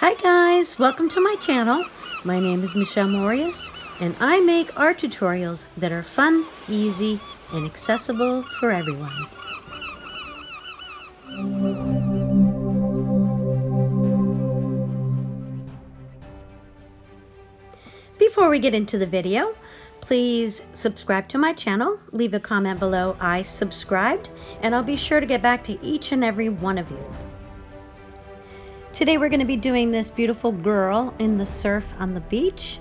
Hi guys, welcome to my channel. My name is Moreus and I make art tutorials that are fun, easy, and accessible for everyone. Before we get into the video, please subscribe to my channel, leave a comment below I subscribed, and I'll be sure to get back to each and every one of you. Today we're going to be doing this beautiful girl in the surf on the beach,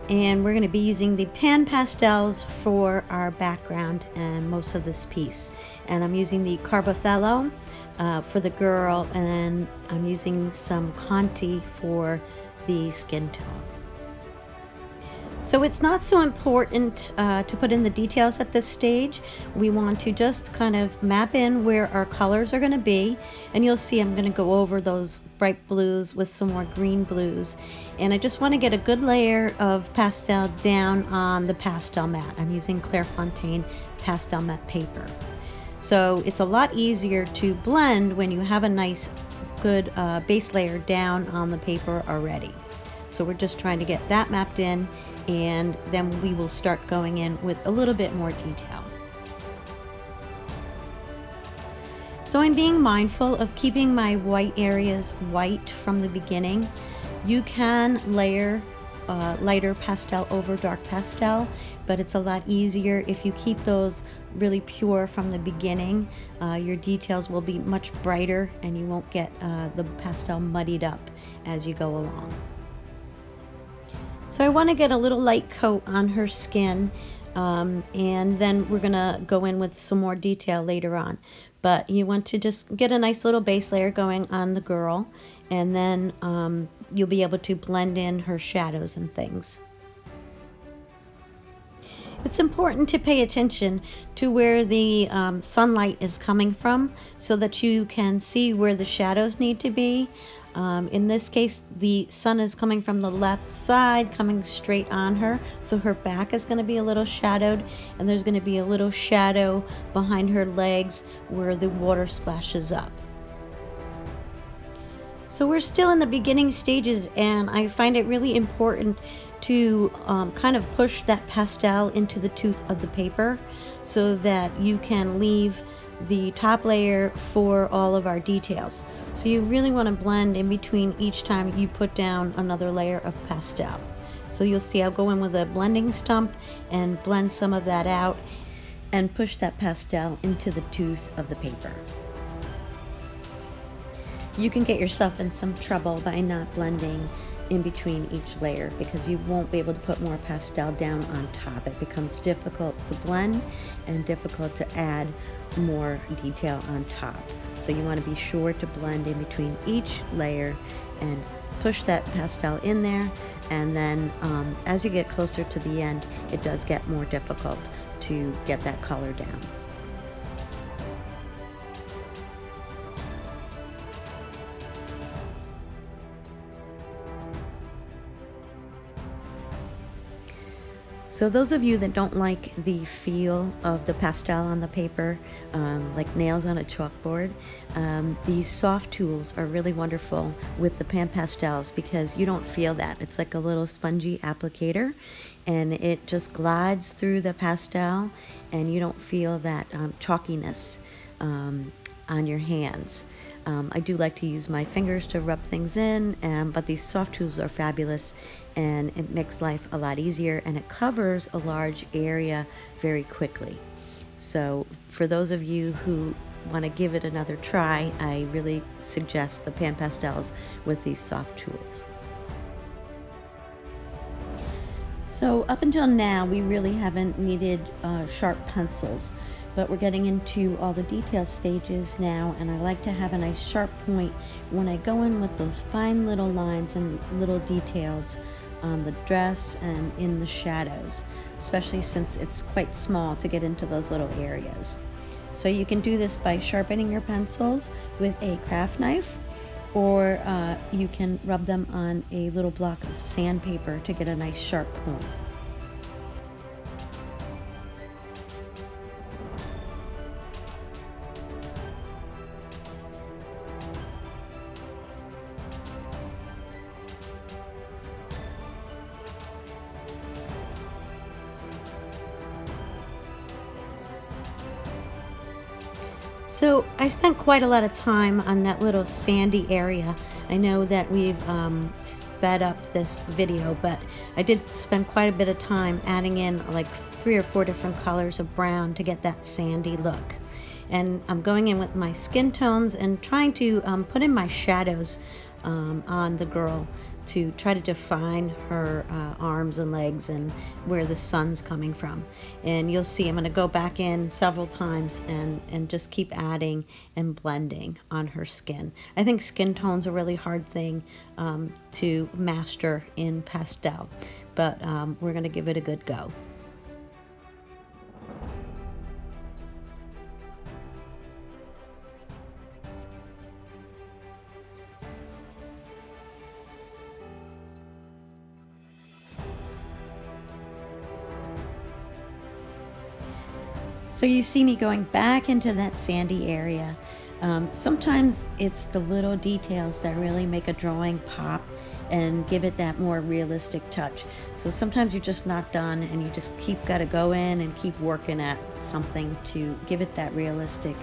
and we're going to be using the pan pastels for our background and most of this piece. And I'm using the carbothello for the girl, and I'm using some Conti for the skin tone. So it's not so important to put in the details at this stage. We want to just kind of map in where our colors are going to be, and you'll see I'm going to go over those bright blues with some more green blues, and I just want to get a good layer of pastel down on the pastel mat. I'm using Clairefontaine pastel mat paper, so it's a lot easier to blend when you have a nice good base layer down on the paper already. So we're just trying to get that mapped in, and then we will start going in with a little bit more detail. So I'm being mindful of keeping my white areas white from the beginning. You can layer lighter pastel over dark pastel, but it's a lot easier if you keep those really pure from the beginning. Your details will be much brighter and you won't get the pastel muddied up as you go along. So I want to get a little light coat on her skin, and then we're gonna go in with some more detail later on. But you want to just get a nice little base layer going on the girl, and then you'll be able to blend in her shadows and things. It's important to pay attention to where the sunlight is coming from so that you can see where the shadows need to be. In this case, the sun is coming from the left side, coming straight on her, so her back is going to be a little shadowed, and there's going to be a little shadow behind her legs where the water splashes up. So we're still in the beginning stages, and I find it really important to kind of push that pastel into the tooth of the paper so that you can leave the top layer for all of our details. So you really want to blend in between each time you put down another layer of pastel. So you'll see I'll go in with a blending stump and blend some of that out and push that pastel into the tooth of the paper. You can get yourself in some trouble by not blending in between each layer because you won't be able to put more pastel down on top. It becomes difficult to blend and difficult to add more detail on top. So you want to be sure to blend in between each layer and push that pastel in there, and then as you get closer to the end, it does get more difficult to get that color down. So those of you that don't like the feel of the pastel on the paper, like nails on a chalkboard, these soft tools are really wonderful with the pan pastels because you don't feel that. It's like a little spongy applicator, and it just glides through the pastel, and you don't feel that chalkiness on your hands. I do like to use my fingers to rub things in, but these soft tools are fabulous, and it makes life a lot easier, and it covers a large area very quickly. So for those of you who want to give it another try, I really suggest the pan pastels with these soft tools. So up until now, we really haven't needed sharp pencils, but we're getting into all the detail stages now, and I like to have a nice sharp point when I go in with those fine little lines and little details on the dress and in the shadows, especially since it's quite small to get into those little areas. So you can do this by sharpening your pencils with a craft knife, or you can rub them on a little block of sandpaper to get a nice sharp point. So I spent quite a lot of time on that little sandy area. I know that we've sped up this video, but I did spend quite a bit of time adding in like 3 or 4 different colors of brown to get that sandy look. And I'm going in with my skin tones and trying to put in my shadows on the girl to try to define her arms and legs and where the sun's coming from. And you'll see I'm going to go back in several times and just keep adding and blending on her skin. I think skin tone's a really hard thing to master in pastel, but we're going to give it a good go. So you see me going back into that sandy area. Sometimes it's the little details that really make a drawing pop and give it that more realistic touch. So sometimes you're just not done and you just gotta go in and keep working at something to give it that realistic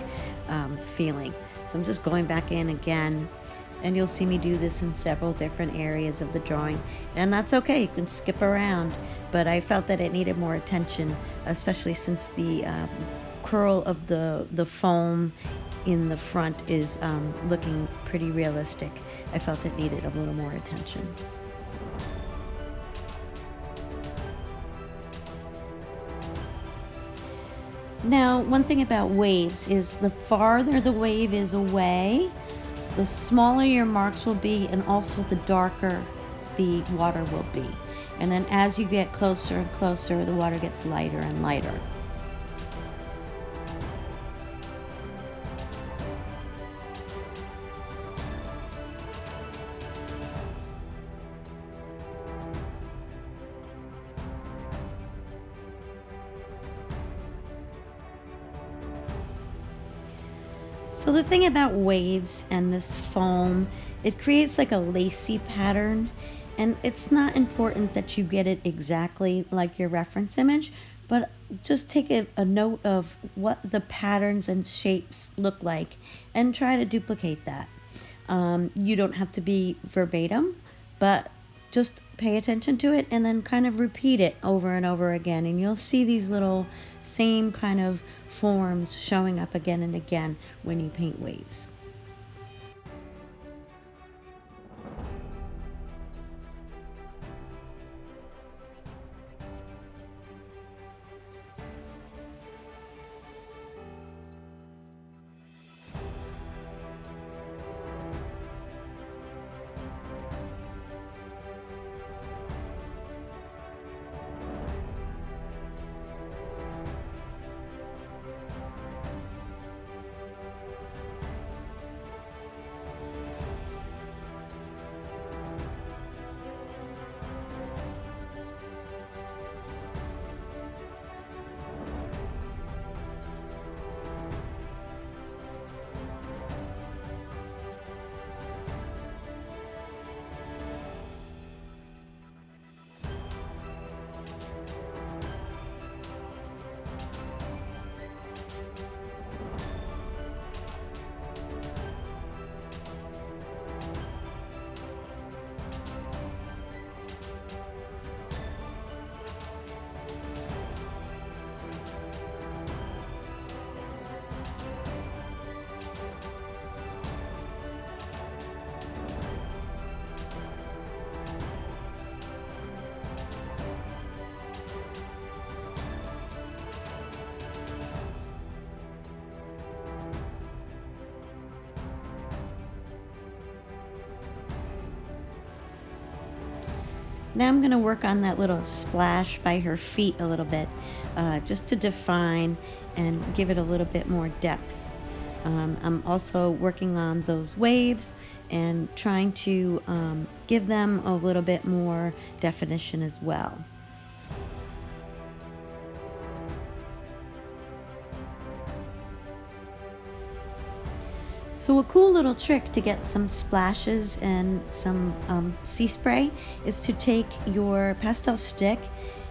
feeling. So I'm just going back in again, and you'll see me do this in several different areas of the drawing, and that's okay, you can skip around, but I felt that it needed more attention, especially since the curl of the foam in the front is looking pretty realistic. I felt it needed a little more attention. Now, one thing about waves is the farther the wave is away, the smaller your marks will be, and also the darker the water will be. And then as you get closer and closer, the water gets lighter and lighter. So the thing about waves and this foam, it creates like a lacy pattern, and it's not important that you get it exactly like your reference image, but just take a note of what the patterns and shapes look like and try to duplicate that. You don't have to be verbatim, but just pay attention to it and then kind of repeat it over and over again, and you'll see these little same kind of forms showing up again and again when you paint waves. Now I'm going to work on that little splash by her feet a little bit, just to define and give it a little bit more depth. I'm also working on those waves and trying to give them a little bit more definition as well. So a cool little trick to get some splashes and some sea spray is to take your pastel stick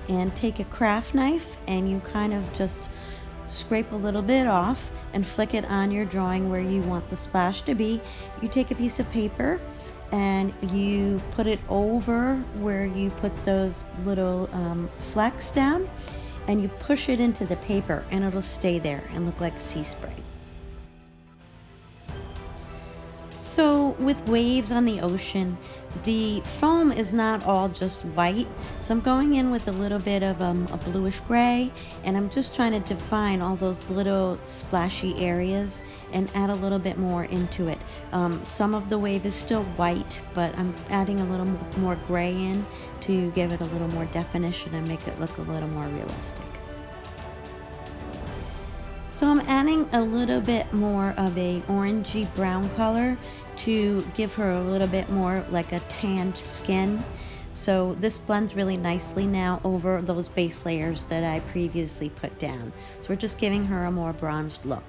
and take a craft knife, and you kind of just scrape a little bit off, and flick it on your drawing where you want the splash to be. You take a piece of paper and you put it over where you put those little flecks down, and you push it into the paper and it'll stay there and look like sea spray. So with waves on the ocean, the foam is not all just white. So I'm going in with a little bit of a bluish gray, and I'm just trying to define all those little splashy areas and add a little bit more into it. Some of the wave is still white, but I'm adding a little more gray in to give it a little more definition and make it look a little more realistic. So I'm adding a little bit more of a orangey brown color to give her a little bit more like a tanned skin. So this blends really nicely now over those base layers that I previously put down. So we're just giving her a more bronzed look.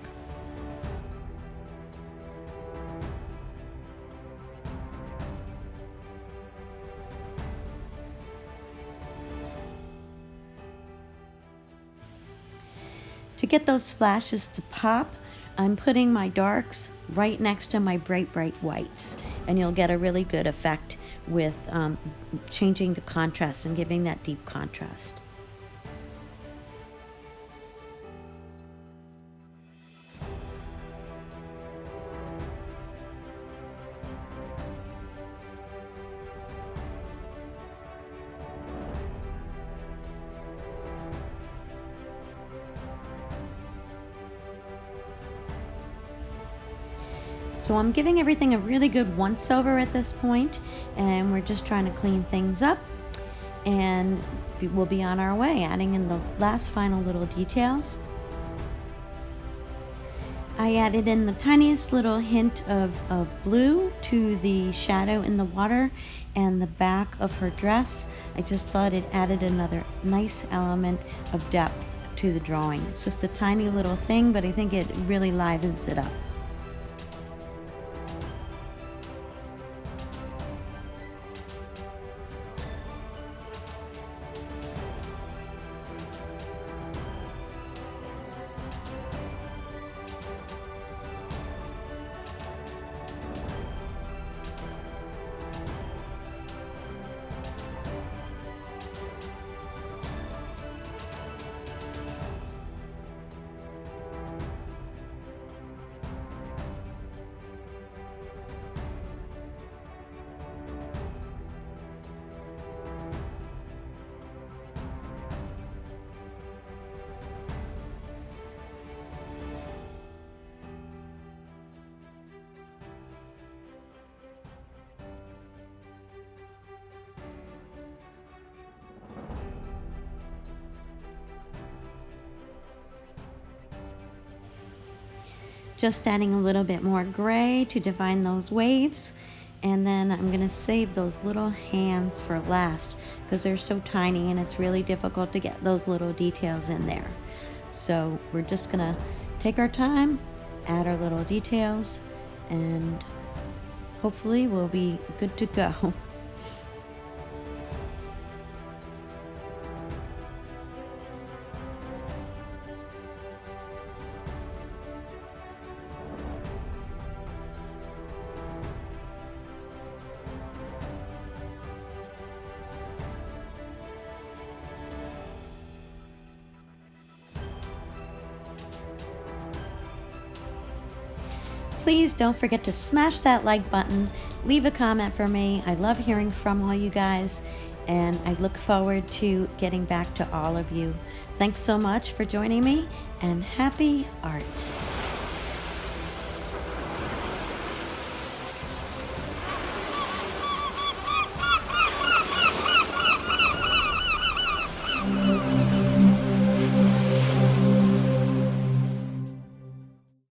To get those splashes to pop, I'm putting my darks right next to my bright whites, and you'll get a really good effect with changing the contrast and giving that deep contrast. So I'm giving everything a really good once over at this point, and we're just trying to clean things up, and we'll be on our way, adding in the last final little details. I added in the tiniest little hint of blue to the shadow in the water and the back of her dress. I just thought it added another nice element of depth to the drawing. It's just a tiny little thing, but I think it really livens it up. Just adding a little bit more gray to define those waves, and then I'm going to save those little hands for last because they're so tiny and it's really difficult to get those little details in there. So we're just going to take our time, add our little details, and hopefully we'll be good to go. Please don't forget to smash that like button, leave a comment for me. I love hearing from all you guys, and I look forward to getting back to all of you. Thanks so much for joining me, and happy art.